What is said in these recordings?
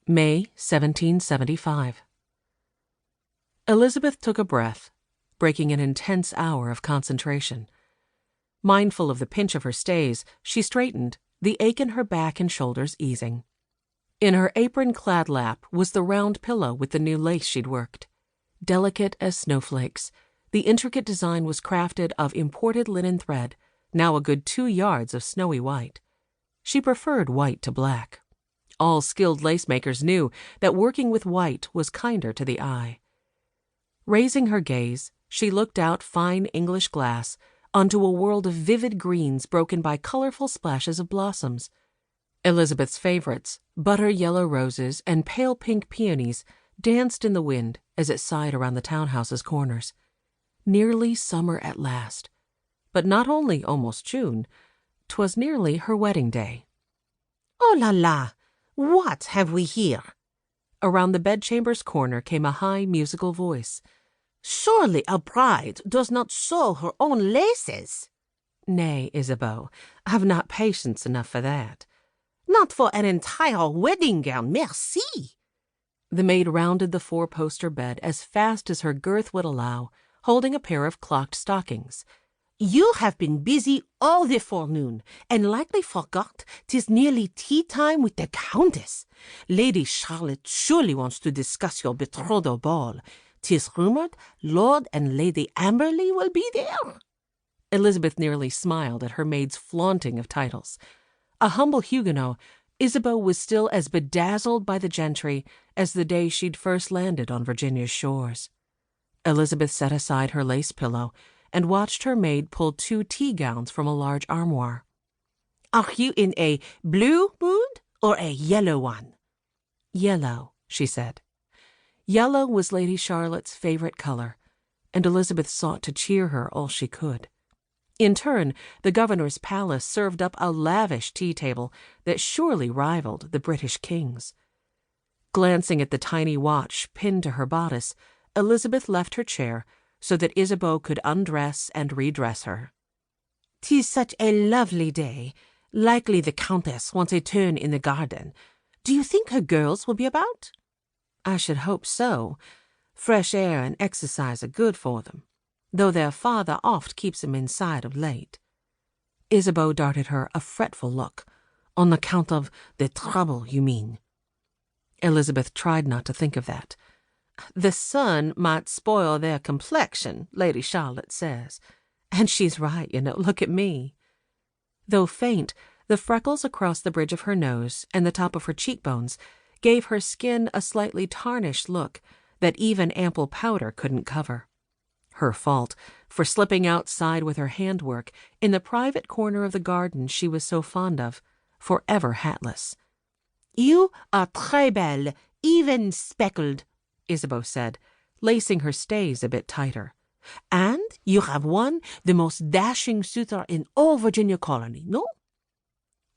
May 1775. Elisabeth took a breath, breaking an intense hour of concentration. Mindful of the pinch of her stays, she straightened, the ache in her back and shoulders easing. In her apron-clad lap was the round pillow with the new lace she'd worked. Delicate as snowflakes, the intricate design was crafted of imported linen thread, now a good 2 yards of snowy white. She preferred white to black. All skilled lacemakers knew that working with white was kinder to the eye. Raising her gaze, she looked out fine English glass onto a world of vivid greens broken by colorful splashes of blossoms. Elisabeth's favorites, butter-yellow roses and pale pink peonies, danced in the wind as it sighed around the townhouse's corners. Nearly summer at last. But not only almost June, 'twas nearly her wedding day. "Oh la la! What have we here?" Around the bedchamber's corner came a high musical voice. "Surely a bride does not sew her own laces." "Nay, Isabeau, I've not patience enough for that." "Not for an entire wedding gown, merci." The maid rounded the 4-poster bed as fast as her girth would allow, holding a pair of clocked stockings. "You have been busy all the forenoon, and likely forgot 'tis nearly tea time with the Countess. Lady Charlotte surely wants to discuss your betrothal ball. 'Tis rumored Lord and Lady Amberley will be there." Elisabeth nearly smiled at her maid's flaunting of titles. A humble Huguenot, Isabeau was still as bedazzled by the gentry as the day she'd first landed on Virginia's shores. Elisabeth set aside her lace pillow and watched her maid pull 2 tea gowns from a large armoire. "Are you in a blue mood or a yellow one?" "Yellow," she said. Yellow was Lady Charlotte's favorite color, and Elisabeth sought to cheer her all she could. In turn, the governor's palace served up a lavish tea table that surely rivaled the British king's. Glancing at the tiny watch pinned to her bodice, Elisabeth left her chair so that Isabeau could undress and redress her. "'Tis such a lovely day. Likely the Countess wants a turn in the garden. Do you think her girls will be about?" "I should hope so. Fresh air and exercise are good for them, though their father oft keeps them inside of late." Isabeau darted her a fretful look. "On account of the trouble, you mean?" Elisabeth tried not to think of that. "The sun might spoil their complexion, Lady Charlotte says. And she's right, you know. Look at me." Though faint, the freckles across the bridge of her nose and the top of her cheekbones gave her skin a slightly tarnished look that even ample powder couldn't cover. Her fault for slipping outside with her handwork in the private corner of the garden she was so fond of, forever hatless. "You are très belle, even speckled," Isabeau said, lacing her stays a bit tighter. "And you have won the most dashing suitor in all Virginia colony, no?"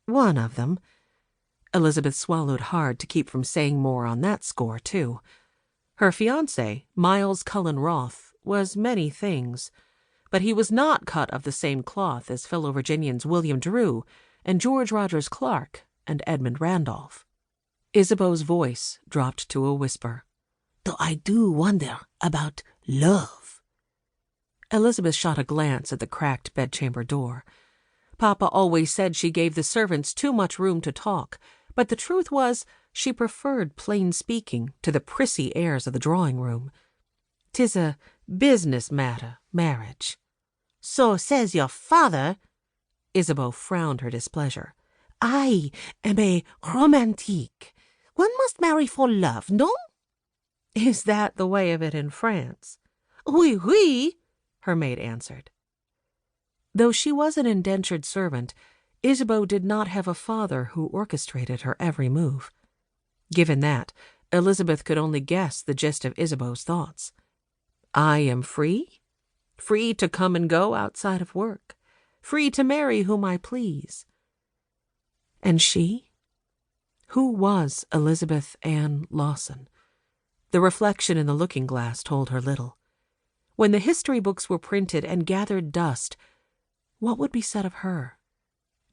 "One of them." Elisabeth swallowed hard to keep from saying more on that score, too. Her fiance, Miles Cullen Roth, was many things, but he was not cut of the same cloth as fellow Virginians William Drew and George Rogers Clark and Edmund Randolph. Isabeau's voice dropped to a whisper. "Though I do wonder about love." Elisabeth shot a glance at the cracked bedchamber door. Papa always said she gave the servants too much room to talk, but the truth was she preferred plain speaking to the prissy airs of the drawing-room. 'Tis a business matter, marriage. "So says your father." Isabeau frowned her displeasure. "I am a romantique. One must marry for love, no?" "Is that the way of it in France?" "Oui, oui," her maid answered. Though she was an indentured servant, Isabeau did not have a father who orchestrated her every move. Given that, Elisabeth could only guess the gist of Isabeau's thoughts. "I am free? Free to come and go outside of work. Free to marry whom I please." And she? Who was Elisabeth Ann Lawson? The reflection in the looking-glass told her little. When the history books were printed and gathered dust, what would be said of her?